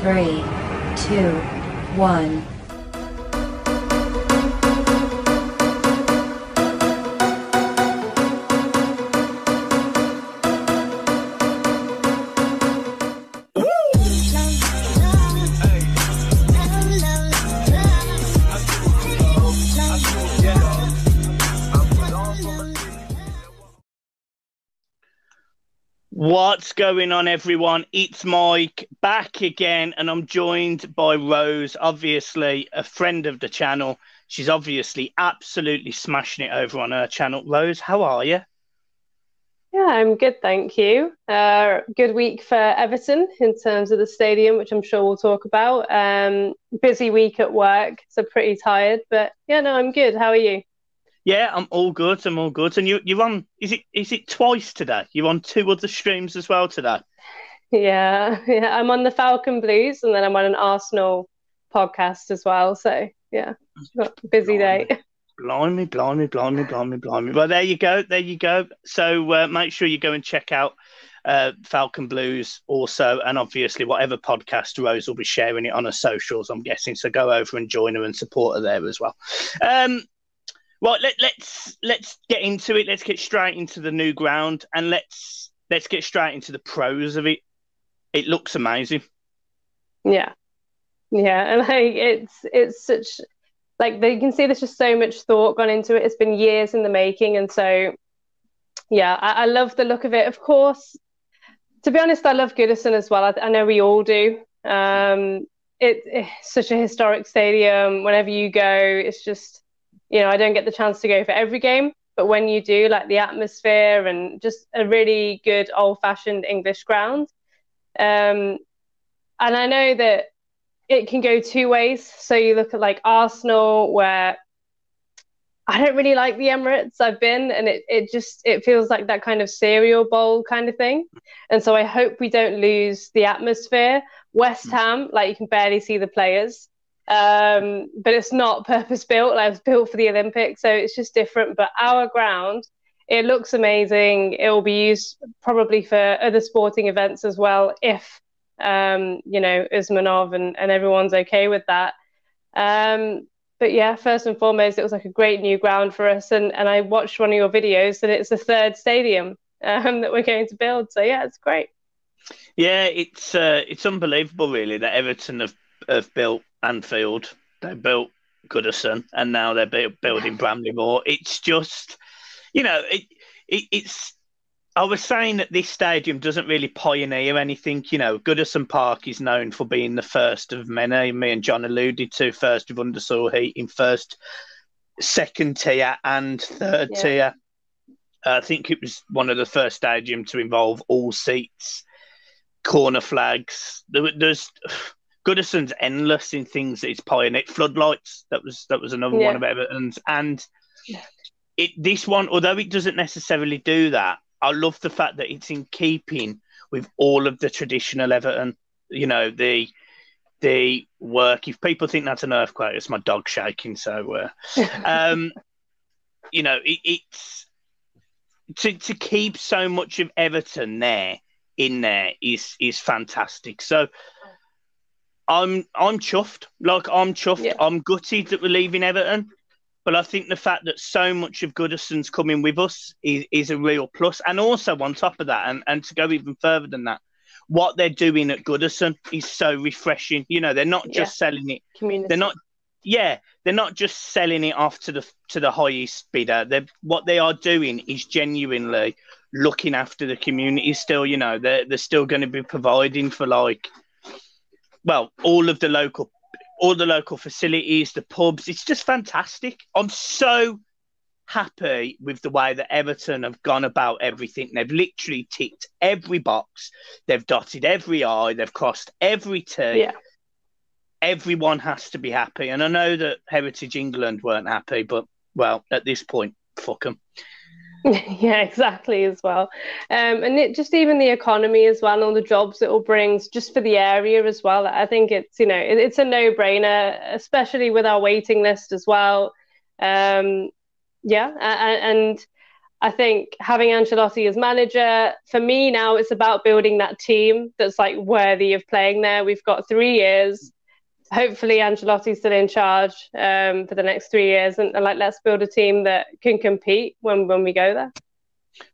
3, 2, 1. What's going on, everyone? It's Mike back again, and I'm joined by Rose, obviously a friend of the channel. She's obviously absolutely smashing it over on her channel. Rose, how are you? Yeah, I'm good, thank you. Good week for Everton in terms of the stadium, which I'm sure we'll talk about. Busy week at work, so pretty tired, but yeah, no, I'm good. How are you? Yeah, I'm all good. I'm all good. And you're on, is it twice today? You're on two other streams as well today? Yeah, I'm on the Falcon Blues, and then I'm on an Arsenal podcast as well. So yeah, got a busy day. Blimey. Well, there you go. So make sure you go and check out Falcon Blues also, and obviously whatever podcast Rose will be sharing it on her socials, I'm guessing. So go over and join her and support her there as well. Well, let's get into it. Let's get straight into the new ground, and let's get straight into the pros of it. It looks amazing. Yeah, and like it's such like you can see there's just so much thought gone into it. It's been years in the making, and so yeah, I love the look of it. Of course, to be honest, I love Goodison as well. I know we all do. It's such a historic stadium. Whenever you go, it's just, I don't get the chance to go for every game, but when you do, like the atmosphere and just a really good old-fashioned English ground. And I know that it can go two ways. So you look at like Arsenal, where I don't really like the Emirates. I've been, and it feels like that kind of cereal bowl kind of thing. And so I hope we don't lose the atmosphere. West Ham, like you can barely see the players. But it's not purpose built. Like, it was built for the Olympics, so it's just different. But our ground, it looks amazing. It will be used probably for other sporting events as well, if Usmanov and everyone's okay with that. But yeah, first and foremost, it was like a great new ground for us. And I watched one of your videos, and it's the third stadium that we're going to build. So yeah, it's great. Yeah, it's unbelievable, really, that Everton have built Anfield, they built Goodison, and now they're building Bramley-Moore. It's just, it's. I was saying that this stadium doesn't really pioneer anything. Goodison Park is known for being the first of many. Me and John alluded to first with undersoil heating, first, second tier, and third tier. I think it was one of the first stadiums to involve all seats, corner flags. There's Goodison's endless in things that it's pioneered. Floodlights, that was another one of Everton's. And this one, although it doesn't necessarily do that, I love the fact that it's in keeping with all of the traditional Everton. The work. If people think that's an earthquake, it's my dog shaking. So, it's to keep so much of Everton in there is fantastic. So, I'm chuffed. I'm chuffed. Yeah. I'm gutted that we're leaving Everton. But I think the fact that so much of Goodison's coming with us is a real plus. And also on top of that, and to go even further than that, what they're doing at Goodison is so refreshing. They're not just selling it. Community. They're not just selling it off to the highest bidder. What they are doing is genuinely looking after the community still. They're still going to be providing for all the local facilities, the pubs. It's just fantastic. I'm so happy with the way that Everton have gone about everything. They've literally ticked every box. They've dotted every I. They've crossed every T. Yeah. Everyone has to be happy. And I know that Heritage England weren't happy, but, well, at this point, fuck them. Yeah, exactly, as well. And just even the economy as well, and all the jobs it will bring just for the area as well. I think it's, it's a no-brainer, especially with our waiting list as well. And I think having Ancelotti as manager, for me now, it's about building that team that's like worthy of playing there. We've got 3 years. Hopefully Ancelotti's still in charge for the next 3 years, and like, let's build a team that can compete when we go there.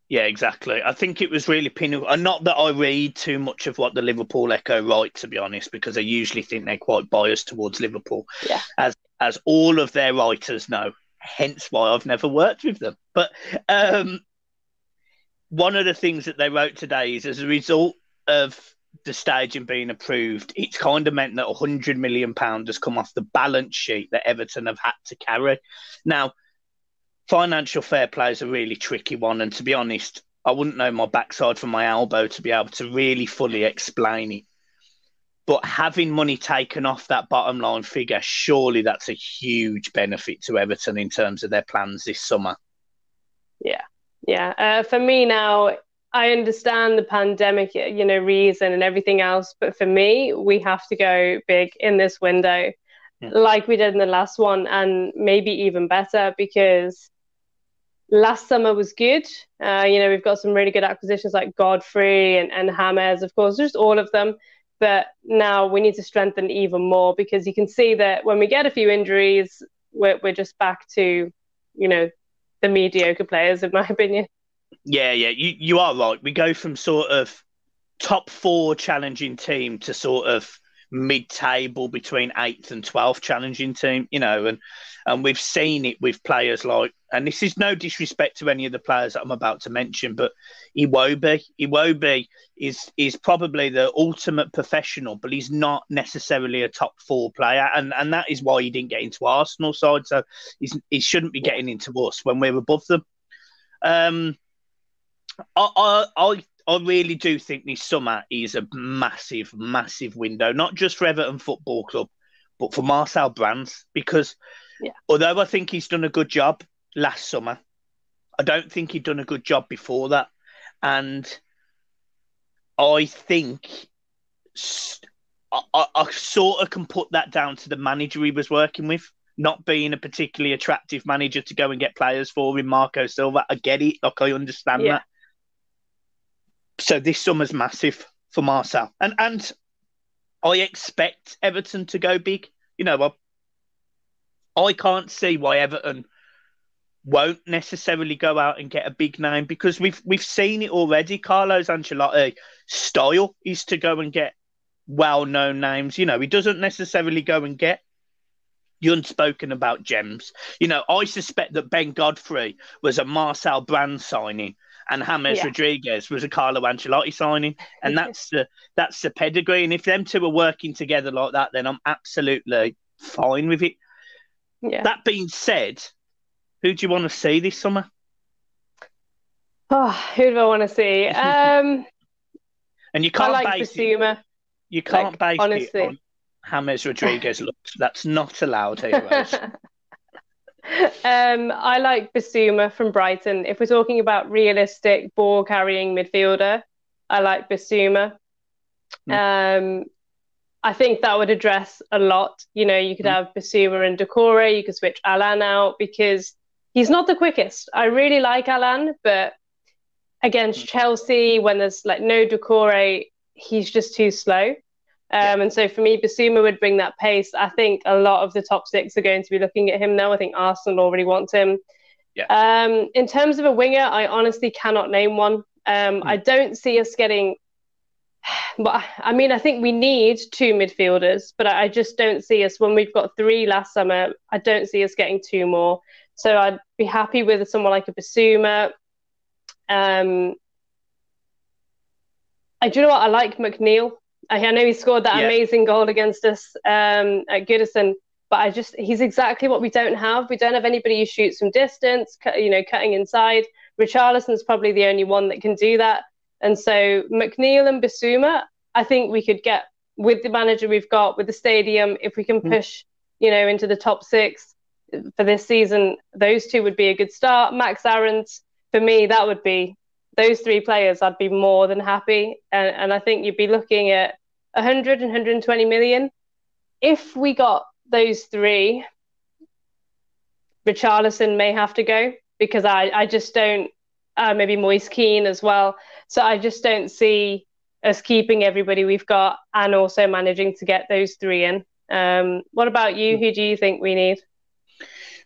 Yeah, exactly. I think it was really pinnacle. And not that I read too much of what the Liverpool Echo write, to be honest, because I usually think they're quite biased towards Liverpool, yeah, as all of their writers know. Hence why I've never worked with them. But one of the things that they wrote today is, as a result of the stadium being approved, it's kind of meant that £100 million has come off the balance sheet that Everton have had to carry. Now, financial fair play is a really tricky one, and to be honest, I wouldn't know my backside from my elbow to be able to really fully explain it. But having money taken off that bottom line figure, surely that's a huge benefit to Everton in terms of their plans this summer. Yeah. For me now, I understand the pandemic, reason and everything else, but for me, we have to go big in this window, like we did in the last one, and maybe even better, because last summer was good. We've got some really good acquisitions like Godfrey and James, of course, just all of them. But now we need to strengthen even more, because you can see that when we get a few injuries, we're just back to, the mediocre players, in my opinion. Yeah, you are right. We go from sort of top 4 challenging team to sort of mid-table between 8th and 12th challenging team, and we've seen it with players like, and this is no disrespect to any of the players that I'm about to mention, but Iwobi is probably the ultimate professional, but he's not necessarily a top 4 player, and that is why he didn't get into Arsenal side, so he shouldn't be getting into us when we're above them. I really do think this summer is a massive, massive window, not just for Everton Football Club, but for Marcel Brands, because although I think he's done a good job last summer, I don't think he'd done a good job before that. And I think I sort of can put that down to the manager he was working with, not being a particularly attractive manager to go and get players for him, Marco Silva. I get it. Like, I understand that. So this summer's massive for Marcel. And I expect Everton to go big. I can't see why Everton won't necessarily go out and get a big name, because we've seen it already. Carlos Ancelotti's style is to go and get well-known names. He doesn't necessarily go and get the unspoken about gems. I suspect that Ben Godfrey was a Marcel Brand signing, and James Rodriguez was a Carlo Ancelotti signing, and that's the pedigree. And if them two are working together like that, then I'm absolutely fine with it. Yeah. That being said, who do you want to see this summer? Oh, who do I want to see? And you can't base Bissouma. You can't base it on James Rodriguez looks. That's not allowed here, Rose. I like Bissouma from Brighton. If we're talking about realistic ball-carrying midfielder, I like Bissouma. I think that would address a lot. You could have Bissouma and Doucouré. You could switch Alan out, because he's not the quickest. I really like Alan, but against Chelsea, when there's no Doucouré, he's just too slow. And so for me, Bissouma would bring that pace. I think a lot of the top 6 are going to be looking at him now. I think Arsenal already want him. Yeah. In terms of a winger, I honestly cannot name one. I don't see us getting... But I think we need 2 midfielders, but I just don't see us, when we've got 3 last summer, I don't see us getting 2 more. So I'd be happy with someone like a Bissouma. Do you know what? I like McNeil. I know he scored that amazing goal against us at Goodison, but he's exactly what we don't have. We don't have anybody who shoots from distance, cutting inside. Richarlison's probably the only one that can do that. And so McNeil and Bissouma, I think we could get, with the manager we've got, with the stadium, if we can push, into the top 6 for this season, those 2 would be a good start. Max Aarons, for me, that would be those 3 players. I'd be more than happy. And I think you'd be looking at 100 and 120 million. If we got those 3, Richarlison may have to go, because I just don't maybe Moise Kean as well. So I just don't see us keeping everybody we've got and also managing to get those three in. What about you? Who do you think we need?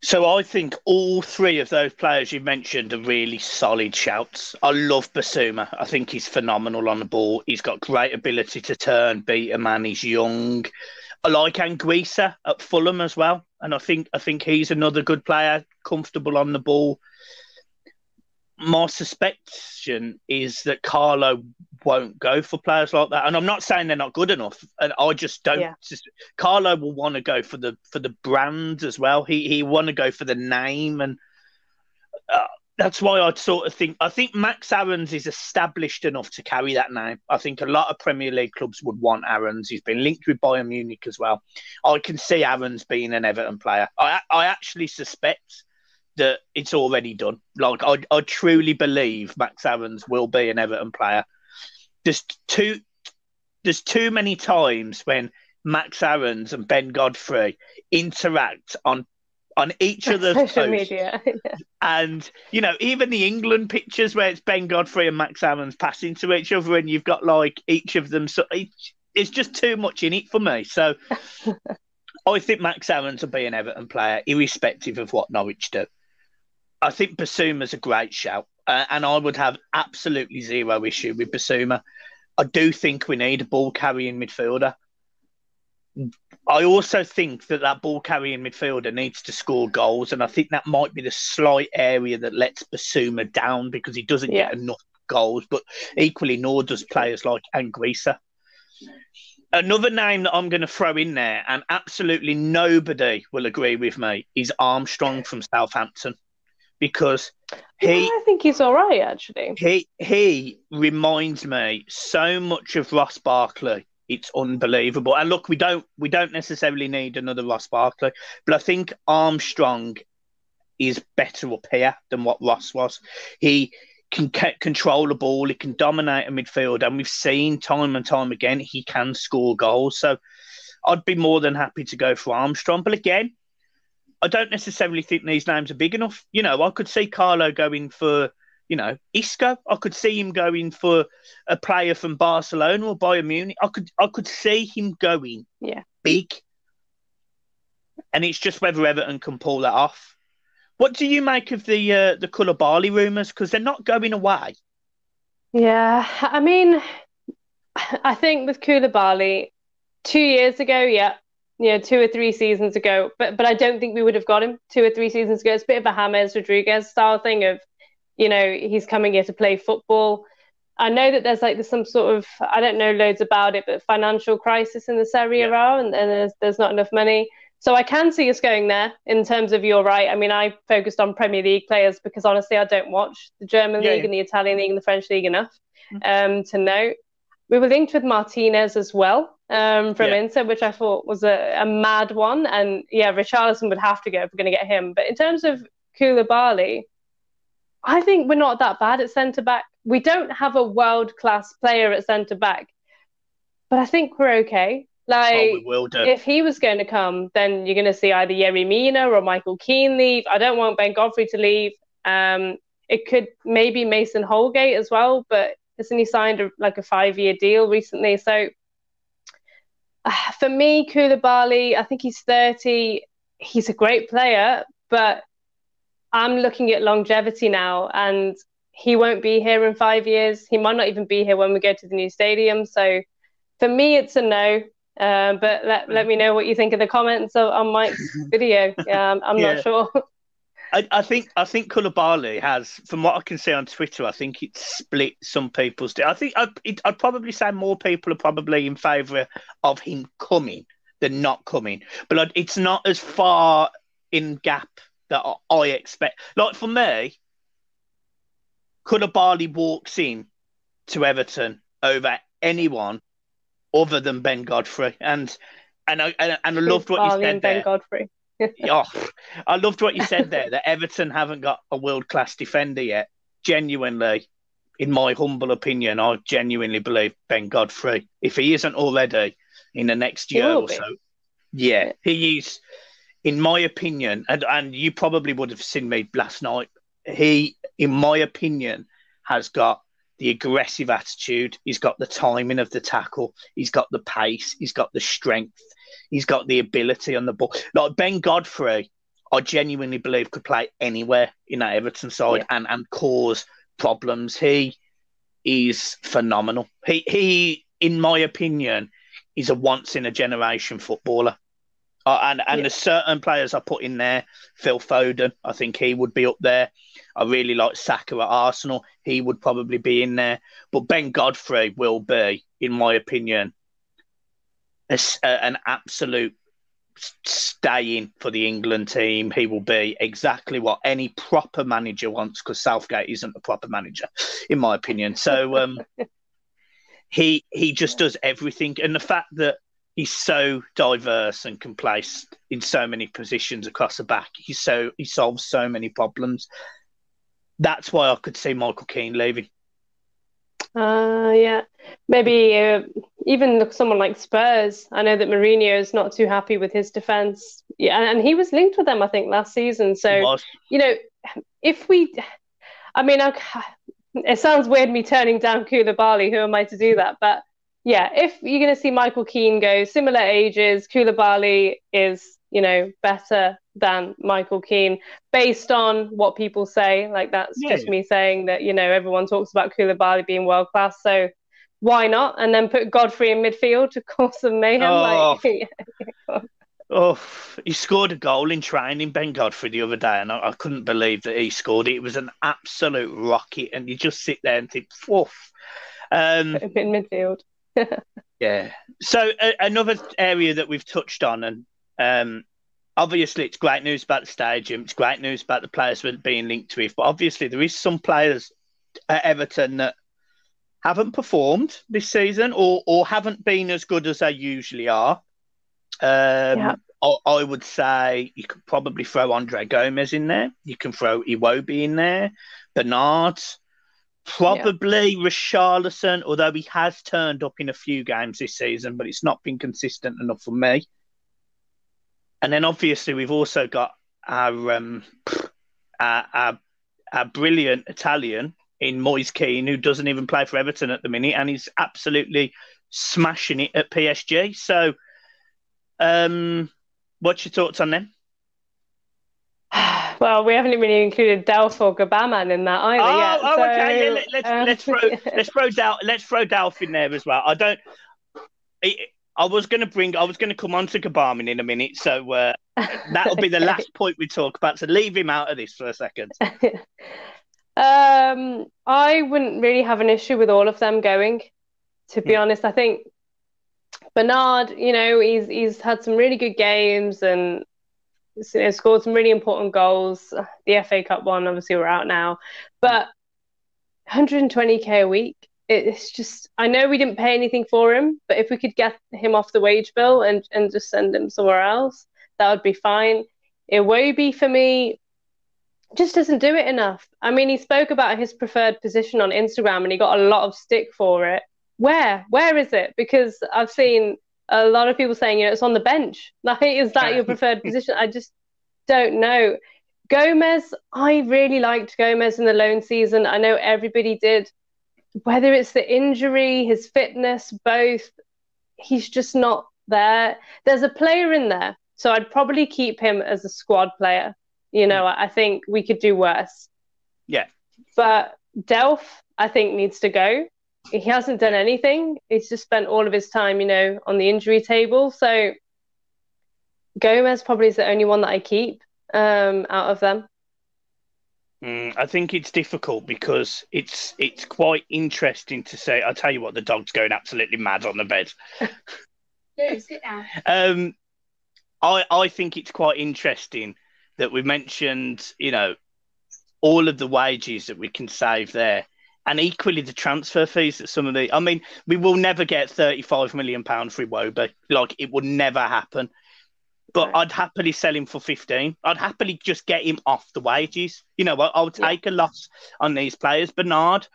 So I think all three of those players you mentioned are really solid shouts. I love Basuma. I think he's phenomenal on the ball. He's got great ability to turn, beat a man. He's young. I like Anguissa at Fulham as well, and I think he's another good player, comfortable on the ball. My suspicion is that Carlo won't go for players like that, and I'm not saying they're not good enough. And I just don't. Yeah. Carlo will want to go for the brand as well. He want to go for the name, and that's why I'd sort of think. I think Max Aarons is established enough to carry that name. I think a lot of Premier League clubs would want Aarons. He's been linked with Bayern Munich as well. I can see Aarons being an Everton player. I actually suspect that it's already done. Like, I truly believe Max Aarons will be an Everton player. There's too many times when Max Aarons and Ben Godfrey interact on each other's social posts. Media. And, even the England pictures where it's Ben Godfrey and Max Aarons passing to each other, and you've got, like, each of them. So it's just too much in it for me. So I think Max Aarons will be an Everton player, irrespective of what Norwich do. I think Basuma's a great shout, and I would have absolutely zero issue with Basuma. I do think we need a ball-carrying midfielder. I also think that ball-carrying midfielder needs to score goals, and I think that might be the slight area that lets Basuma down because he doesn't get enough goals, but equally nor does players like Anguissa. Another name that I'm going to throw in there, and absolutely nobody will agree with me, is Armstrong from Southampton. Because I think he's all right, actually. He reminds me so much of Ross Barkley. It's unbelievable. And look, we don't necessarily need another Ross Barkley, but I think Armstrong is better up here than what Ross was. He can control the ball, he can dominate a midfield, and we've seen time and time again he can score goals. So I'd be more than happy to go for Armstrong. But again, I don't necessarily think these names are big enough. I could see Carlo going for, Isco. I could see him going for a player from Barcelona or Bayern Munich. I could see him going big. And it's just whether Everton can pull that off. What do you make of the Koulibaly rumours? Because they're not going away. Yeah, I mean, I think with Koulibaly, 2 years ago, 2 or 3 seasons ago, but I don't think we would have got him 2 or 3 seasons ago. It's a bit of a James Rodriguez style thing of, he's coming here to play football. I know that there's some sort of, I don't know loads about it, but financial crisis in the Serie A, and there's not enough money. So I can see us going there in terms of, you're right. I mean, I focused on Premier League players because honestly, I don't watch the German league and the Italian league and the French league enough to know. We were linked with Martinez as well from Inter, which I thought was a mad one. And Richarlison would have to go if we're going to get him. But in terms of Koulibaly, I think we're not that bad at centre-back. We don't have a world-class player at centre-back, but I think we're okay. We will do. If he was going to come, then you're going to see either Yerry Mina or Michael Keane leave. I don't want Ben Godfrey to leave. It could maybe Mason Holgate as well, but hasn't he signed a 5-year deal recently? So for me, Koulibaly, I think he's 30. He's a great player, but I'm looking at longevity now, and he won't be here in 5 years. He might not even be here when we go to the new stadium. So for me, it's a no. But let me know what you think in the comments on Mike's video. I'm not sure. I think Koulibaly has, from what I can see on Twitter, I think it's split some people's. I think I'd probably say more people are probably in favour of him coming than not coming. But it's not as far in gap that I expect. Like for me, Koulibaly walks in to Everton over anyone other than Ben Godfrey, and I loved what you said there. Ben Godfrey. I loved what you said there, that Everton haven't got a world-class defender yet. Genuinely, in my humble opinion, I genuinely believe Ben Godfrey, if he isn't already in the next year or so, he is, in my opinion, and you probably would have seen me last night, he in my opinion, has got the aggressive attitude. He's got the timing of the tackle. He's got the pace. He's got the strength. He's got the ability on the ball. Like Ben Godfrey, I genuinely believe could play anywhere in that Everton side and cause problems. He is phenomenal. He, in my opinion, is a once in a generation footballer. And there's certain players I put in there. Phil Foden, I think he would be up there. I really like Saka at Arsenal. He would probably be in there. But Ben Godfrey will be, in my opinion, an absolute staying for the England team. He will be exactly what any proper manager wants, because Southgate isn't a proper manager, in my opinion. So he just does everything. And the fact that he's so diverse and can play in so many positions across the back. He solves so many problems. That's why I could see Michael Keane leaving. Yeah, maybe even someone like Spurs. I know that Mourinho is not too happy with his defence. Yeah, and he was linked with them, I think, last season. So, if we, I mean, it sounds weird me turning down Koulibaly. Who am I to do that? But yeah, if you're going to see Michael Keane go, similar ages, Koulibaly is, better than Michael Keane based on what people say. Like, that's just me saying that, everyone talks about Koulibaly being world class. So why not? And then put Godfrey in midfield to cause some mayhem. He scored a goal in training, Ben Godfrey, the other day, and I couldn't believe that he scored it. It was an absolute rocket, and you just sit there and think, woof. Put him in midfield. Yeah. So another area that we've touched on, and obviously it's great news about the stadium, it's great news about the players we're being linked to it, but obviously there is some players at Everton that haven't performed this season or haven't been as good as they usually are. I would say you could probably throw Andre Gomez in there. You can throw Iwobi in there. Bernard. Probably Richarlison, although he has turned up in a few games this season, but it's not been consistent enough for me. And then obviously we've also got our brilliant Italian in Moise Kean, who doesn't even play for Everton at the minute, and he's absolutely smashing it at PSG. So, what's your thoughts on them? Well, we haven't really included Delph or Gabaman in that either yet. Okay. Yeah, let's throw Delph in there as well. I was going to come on to Gabaman in a minute, so that'll be the last point we talk about. So leave him out of this for a second. I wouldn't really have an issue with all of them going. To be honest, I think Bernard, he's had some really good games and scored some really important goals. The FA Cup one, obviously, we're out now. But 120k a week, it's just, I know we didn't pay anything for him, but if we could get him off the wage bill and just send him somewhere else, that would be fine. Iwobi, for me, just doesn't do it enough. I mean, he spoke about his preferred position on Instagram and he got a lot of stick for it. Where is it? Because I've seen a lot of people saying, it's on the bench. Like, is that your preferred position? I just don't know. Gomez, I really liked Gomez in the loan season. I know everybody did. Whether it's the injury, his fitness, both, he's just not there. There's a player in there, so I'd probably keep him as a squad player. I think we could do worse. Yeah. But Delph, I think, needs to go. He hasn't done anything. He's just spent all of his time, on the injury table. So Gomez probably is the only one that I keep out of them. I think it's difficult because it's quite interesting to say. I'll tell you what, the dog's going absolutely mad on the bed. No, sit down. I think it's quite interesting that we mentioned, all of the wages that we can save there. And equally, the transfer fees that some of the... I mean, we will never get £35 million for Iwobi. Like, it would never happen. But I'd happily sell him for 15. I'd happily just get him off the wages. I'll take a loss on these players. Bernard,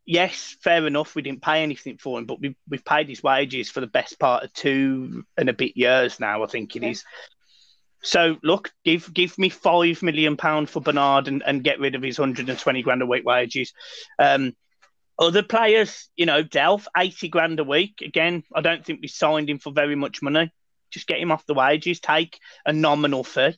yes, fair enough. We didn't pay anything for him, but we've paid his wages for the best part of 2 and a bit years now, I think it is. So look, give me £5 million for Bernard and get rid of his 120 grand a week wages. Other players, Delph, 80 grand a week. Again, I don't think we signed him for very much money. Just get him off the wages, take a nominal fee.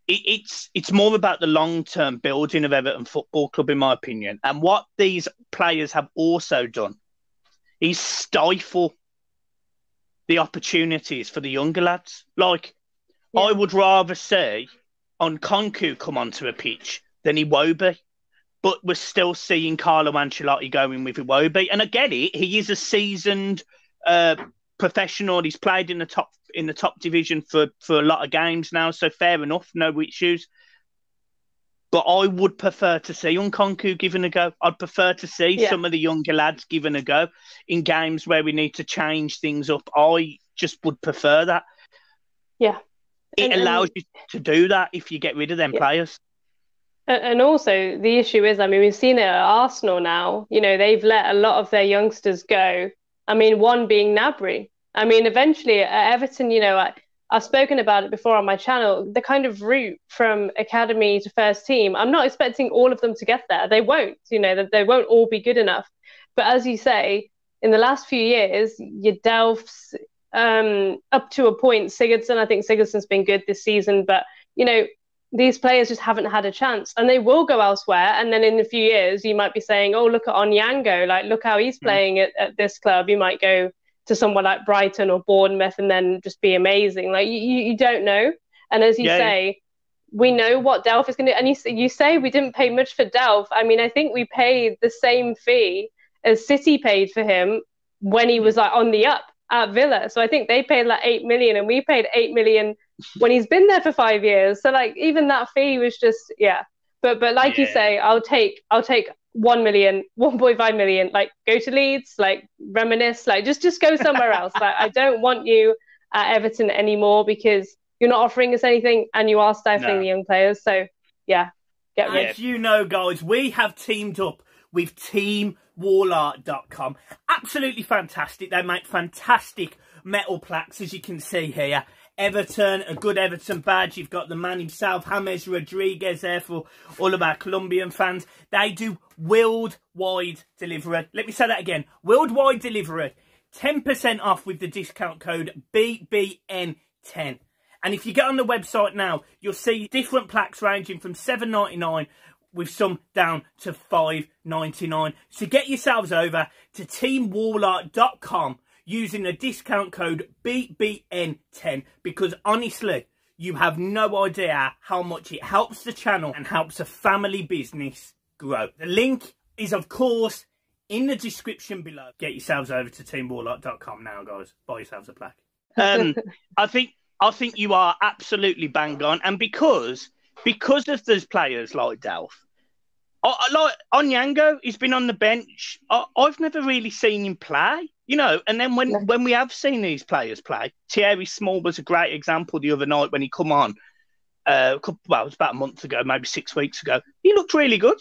It's more about the long-term building of Everton Football Club, in my opinion. And what these players have also done is stifle the opportunities for the younger lads. Like, I would rather see Nkunku come onto a pitch than Iwobi. But we're still seeing Carlo Ancelotti going with Iwobi. And I get it. He is a seasoned professional. He's played in the top division for a lot of games now. So fair enough. No issues. But I would prefer to see Nkunku given a go. I'd prefer to see some of the younger lads given a go in games where we need to change things up. I just would prefer that. Yeah. It allows you to do that if you get rid of them players. And also the issue is, we've seen it at Arsenal now. They've let a lot of their youngsters go. One being Gnabry. Eventually at Everton, I've spoken about it before on my channel, the kind of route from academy to first team. I'm not expecting all of them to get there. They won't, they won't all be good enough. But as you say, in the last few years, your Delphs, up to a point, Sigurdsson, I think Sigurdsson's been good this season, but, these players just haven't had a chance and they will go elsewhere. And then in a few years, you might be saying, oh, look at Onyango, like, look how he's playing at this club. You might go to someone like Brighton or Bournemouth and then just be amazing. Like, you don't know. And as you say, we know what Delph is going to do. And you say we didn't pay much for Delph. I think we paid the same fee as City paid for him when he was like on the up at Villa. So I think they paid like 8 million and we paid 8 million when he's been there for 5 years. So like even that fee was just but like you say, I'll take 1 million, 1.5 million, like go to Leeds, like reminisce, like just go somewhere else. Like I don't want you at Everton anymore because you're not offering us anything and you are stifling the young players. So get rid. As you know, guys, we have teamed up with teamwallart.com. Absolutely fantastic. They make fantastic metal plaques, as you can see here. Everton, a good Everton badge. You've got the man himself, James Rodriguez, there for all of our Colombian fans. They do worldwide delivery. Let me say that again. Worldwide delivery. 10% off with the discount code BBN10. And if you get on the website now, you'll see different plaques ranging from $7.99 with some down to $5.99. So get yourselves over to teamwallart.com using the discount code BBN10 because honestly, you have no idea how much it helps the channel and helps a family business grow. The link is, of course, in the description below. Get yourselves over to teamwallart.com now, guys. Buy yourselves a plaque. I think you are absolutely bang on, and because of those players like Delph, like Onyango, he's been on the bench. I've never really seen him play, And then when we have seen these players play, Thierry Small was a great example the other night when he come on. It was about a month ago, maybe 6 weeks ago. He looked really good.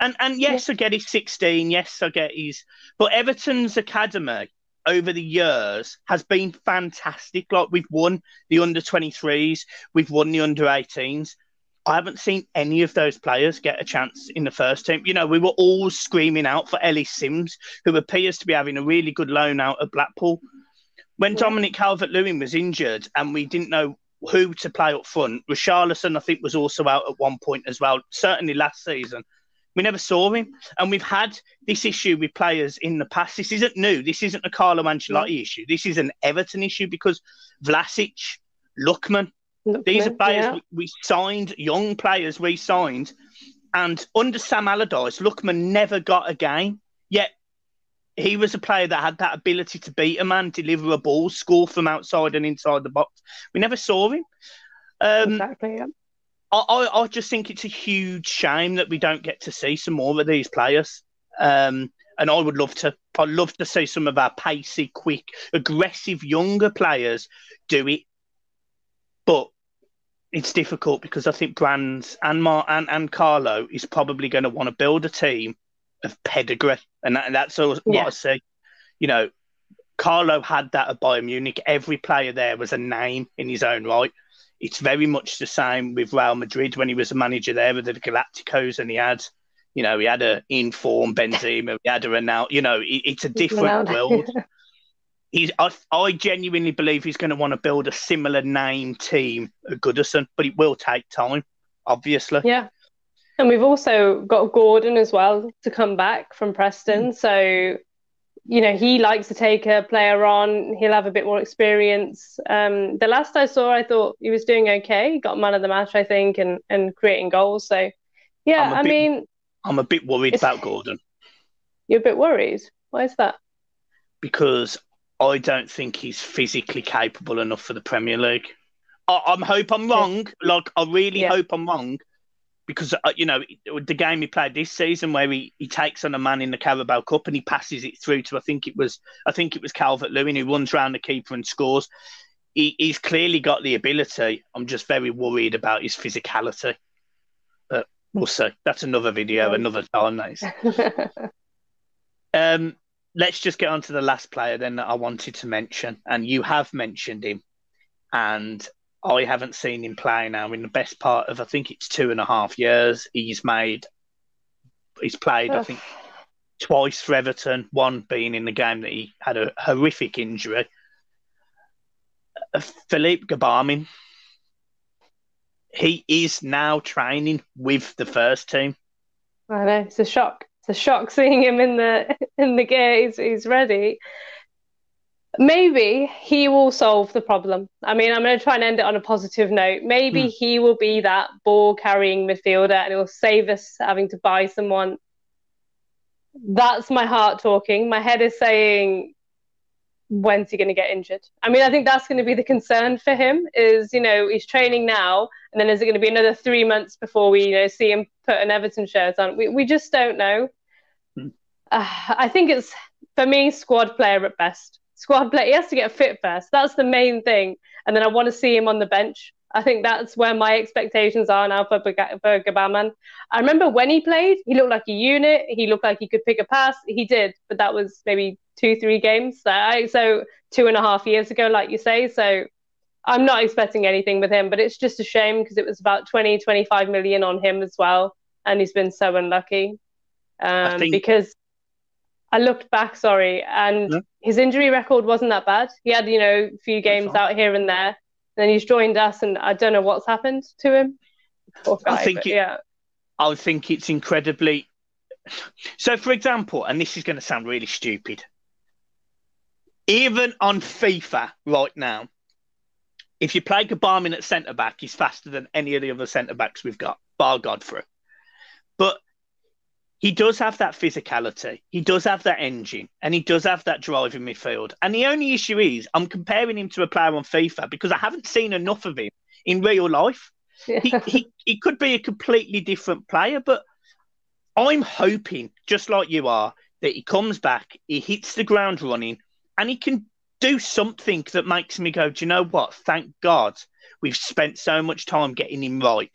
And yes, I get he's 16. Yes, I get but Everton's academy over the years has been fantastic. Like we've won the under-23s, we've won the under-18s. I haven't seen any of those players get a chance in the first team. We were all screaming out for Ellis Sims, who appears to be having a really good loan out at Blackpool. When Dominic Calvert-Lewin was injured and we didn't know who to play up front, Richarlison, I think, was also out at one point as well, certainly last season. We never saw him. And we've had this issue with players in the past. This isn't new. This isn't a Carlo Ancelotti issue. This is an Everton issue because Vlasic, Lookman, these are players we signed, young players we signed. And under Sam Allardyce, Lookman never got a game. Yet he was a player that had that ability to beat a man, deliver a ball, score from outside and inside the box. We never saw him. Exactly, yeah. I just think it's a huge shame that we don't get to see some more of these players. And I would love to. I'd love to see some of our pacey, quick, aggressive, younger players do it. But it's difficult because I think Brands and Carlo is probably going to want to build a team of pedigree. And that's what I see. Carlo had that at Bayern Munich. Every player there was a name in his own right. It's very much the same with Real Madrid when he was a manager there with the Galacticos, and he had a in-form Benzema, he had a Ronaldo. It's a different world. I genuinely believe he's going to want to build a similar name team at Goodison, but it will take time, obviously. Yeah. And we've also got Gordon as well to come back from Preston. So, he likes to take a player on. He'll have a bit more experience. The last I saw, I thought he was doing okay. He got man of the match, I think, and creating goals. So, yeah, I'm a bit worried about Gordon. You're a bit worried? Why is that? Because I don't think he's physically capable enough for the Premier League. I hope I'm wrong. I really hope I'm wrong. Because, the game he played this season where he takes on a man in the Carabao Cup and he passes it through to, I think it was Calvert-Lewin, who runs around the keeper and scores. He's clearly got the ability. I'm just very worried about his physicality. But we'll see. That's another video, another time. Let's just get on to the last player then that I wanted to mention. And you have mentioned him. And I haven't seen him play now in the best part of, I think it's 2.5 years. He's played, I think, twice for Everton, one being in the game that he had a horrific injury. Philippe Gbamin. He is now training with the first team. I know, it's a shock. It's a shock seeing him in the gear. He's ready. Maybe he will solve the problem. I mean, I'm going to try and end it on a positive note. Maybe he will be that ball-carrying midfielder and it will save us having to buy someone. That's my heart talking. My head is saying, when's he going to get injured? I mean, I think that's going to be the concern for him is, he's training now and then is it going to be another 3 months before we, see him put an Everton shirt on? We just don't know. I think it's, for me, squad player at best. Squad player, he has to get fit first. That's the main thing. And then I want to see him on the bench. I think that's where my expectations are now for Gbamin. I remember when he played, he looked like a unit. He looked like he could pick a pass. He did, but that was maybe 2-3 games. So 2.5 years ago, like you say. So I'm not expecting anything with him, but it's just a shame because it was about 20-25 million on him as well. And he's been so unlucky because I looked back, and his injury record wasn't that bad. He had, a few games out here and there. And then he's joined us, and I don't know what's happened to him. Poor guy, I think it's incredibly... So, for example, and this is going to sound really stupid, even on FIFA right now, if you play Gbamin at centre-back, he's faster than any of the other centre-backs we've got, bar Godfrey. But he does have that physicality. He does have that engine. And he does have that drive in midfield. And the only issue is I'm comparing him to a player on FIFA because I haven't seen enough of him in real life. Yeah. He could be a completely different player, but I'm hoping, just like you are, that he comes back, he hits the ground running, and he can do something that makes me go, do you know what? Thank God we've spent so much time getting him right.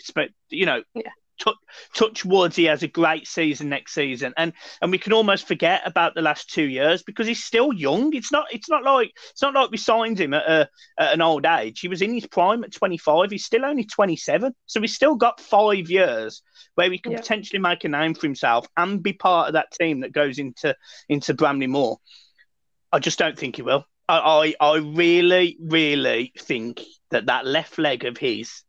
Touch wood, he has a great season next season, and we can almost forget about the last 2 years because he's still young. It's not like we signed him at an old age. He was in his prime at 25. He's still only 27, so he's still got 5 years where he can potentially make a name for himself and be part of that team that goes into Bramley Moore. I just don't think he will. I really, really think that left leg of his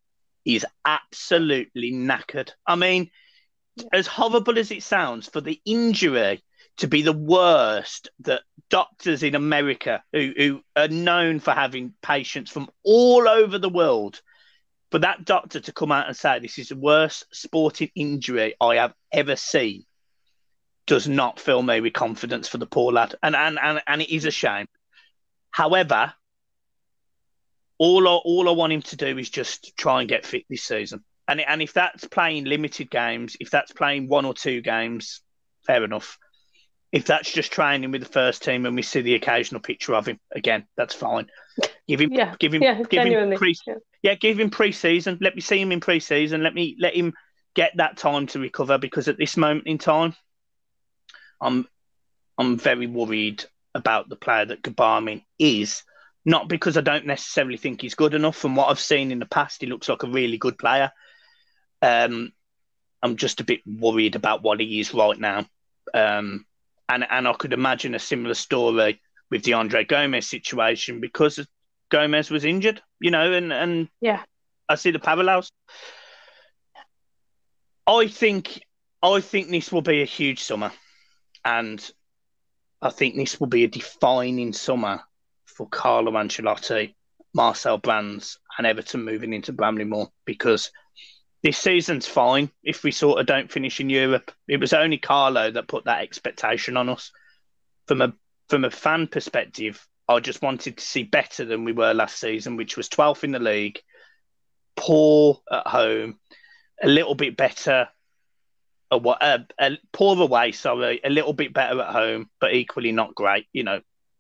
is absolutely knackered. I mean, as horrible as it sounds, for the injury to be the worst, that doctors in America who are known for having patients from all over the world, for that doctor to come out and say this is the worst sporting injury I have ever seen, does not fill me with confidence for the poor lad. And it is a shame. However, all I want him to do is just try and get fit this season. And if that's playing limited games, if that's playing 1 or 2 games, fair enough. If that's just training with the first team and we see the occasional picture of him, again, that's fine. Give him pre-season. Let me see him in pre-season. Let him get that time to recover, because at this moment in time, I'm very worried about the player that Gbamin is. Not because I don't necessarily think he's good enough. From what I've seen in the past, he looks like a really good player. I'm just a bit worried about what he is right now. And I could imagine a similar story with the Andre Gomez situation because Gomez was injured, and Yeah. I see the parallels. I think this will be a huge summer, and I think this will be a defining summer for Carlo Ancelotti, Marcel Brands, and Everton moving into Bramley-Moore, because this season's fine if we sort of don't finish in Europe. It was only Carlo that put that expectation on us. From a fan perspective, I just wanted to see better than we were last season, which was 12th in the league, poor at home, a little bit better, poor away, sorry, a little bit better at home, but equally not great.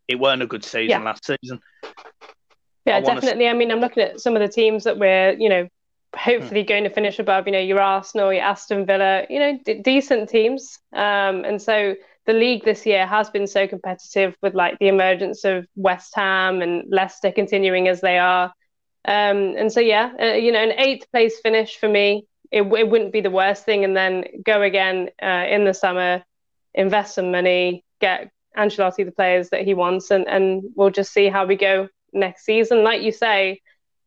It weren't a good season last season. Yeah, definitely. I mean, I'm looking at some of the teams that we're, hopefully going to finish above, your Arsenal, your Aston Villa, decent teams. And so the league this year has been so competitive with like the emergence of West Ham and Leicester continuing as they are. And so, an 8th place finish for me, it wouldn't be the worst thing. And then go again in the summer, invest some money, get Ancelotti the players that he wants, and we'll just see how we go next season. Like you say,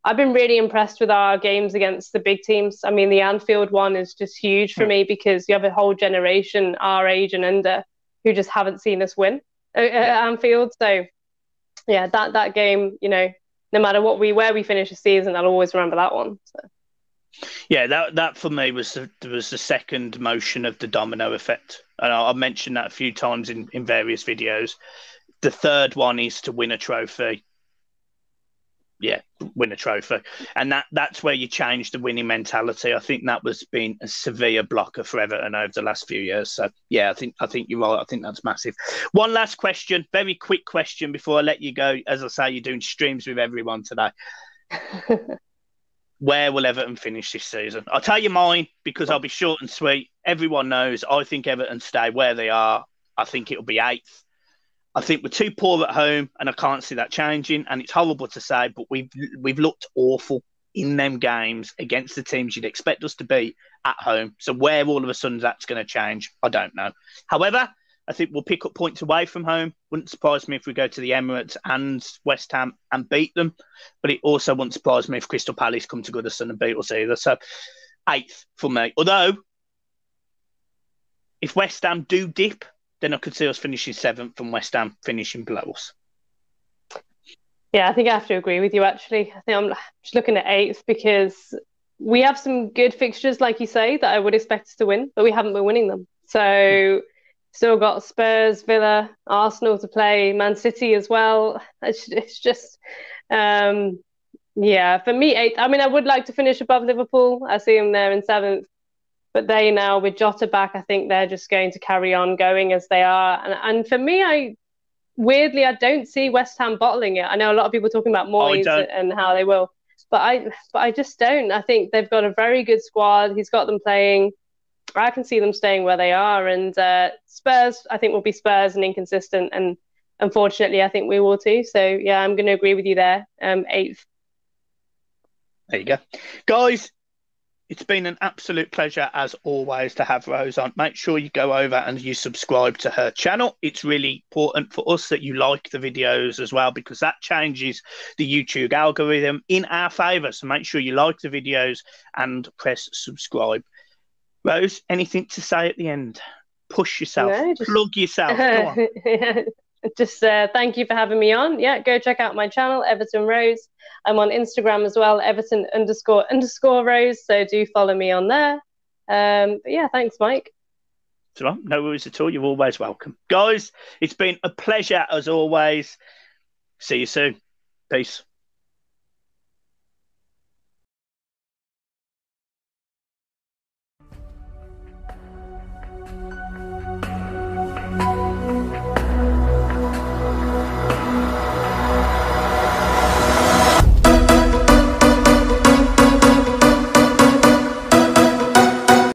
I've been really impressed with our games against the big teams. I mean, the Anfield one is just huge for me because you have a whole generation our age and under who just haven't seen us win at Anfield. So, yeah, that game, no matter where we finish the season, I'll always remember that one. So. Yeah, that for me was the second motion of the domino effect. And I've mentioned that a few times in various videos. The third one is to win a trophy. Yeah, win a trophy. And that's where you change the winning mentality. I think that was been a severe blocker for Everton over the last few years. So, yeah, I think you're right. I think that's massive. One last question, very quick question before I let you go. As I say, you're doing streams with everyone today. Where will Everton finish this season? I'll tell you mine because I'll be short and sweet. Everyone knows I think Everton stay where they are. I think it'll be 8th. I think we're too poor at home and I can't see that changing. And it's horrible to say, but we've looked awful in them games against the teams you'd expect us to be at home. So where all of a sudden that's going to change, I don't know. However, I think we'll pick up points away from home. Wouldn't surprise me if we go to the Emirates and West Ham and beat them. But it also wouldn't surprise me if Crystal Palace come to Goodison and beat us either. So 8th for me. Although, if West Ham do dip, then I could see us finishing 7th and West Ham finishing below us. Yeah, I think I have to agree with you, actually. I think I'm just looking at 8th because we have some good fixtures, like you say, that I would expect us to win, but we haven't been winning them. So... Still got Spurs, Villa, Arsenal to play, Man City as well. It's just, for me, 8th. I mean, I would like to finish above Liverpool. I see them there in 7th. But they now, with Jota back, I think they're just going to carry on going as they are. And for me, I don't see West Ham bottling it. I know a lot of people talking about Moyes and how they will. But I just don't. I think they've got a very good squad. He's got them playing. I can see them staying where they are, and Spurs, I think, will be Spurs and inconsistent, and unfortunately, I think we will too. So, yeah, I'm going to agree with you there. 8th. There you go. Guys, it's been an absolute pleasure, as always, to have Rose on. Make sure you go over and you subscribe to her channel. It's really important for us that you like the videos as well, because that changes the YouTube algorithm in our favour. So make sure you like the videos and press subscribe. Rose, anything to say at the end? Push yourself. No, plug yourself. Go on. Just thank you for having me on. Yeah, go check out my channel, Everton Rose. I'm on Instagram as well, Everton__Rose. So do follow me on there. But yeah, thanks, Mike. So, no worries at all. You're always welcome. Guys, it's been a pleasure as always. See you soon. Peace.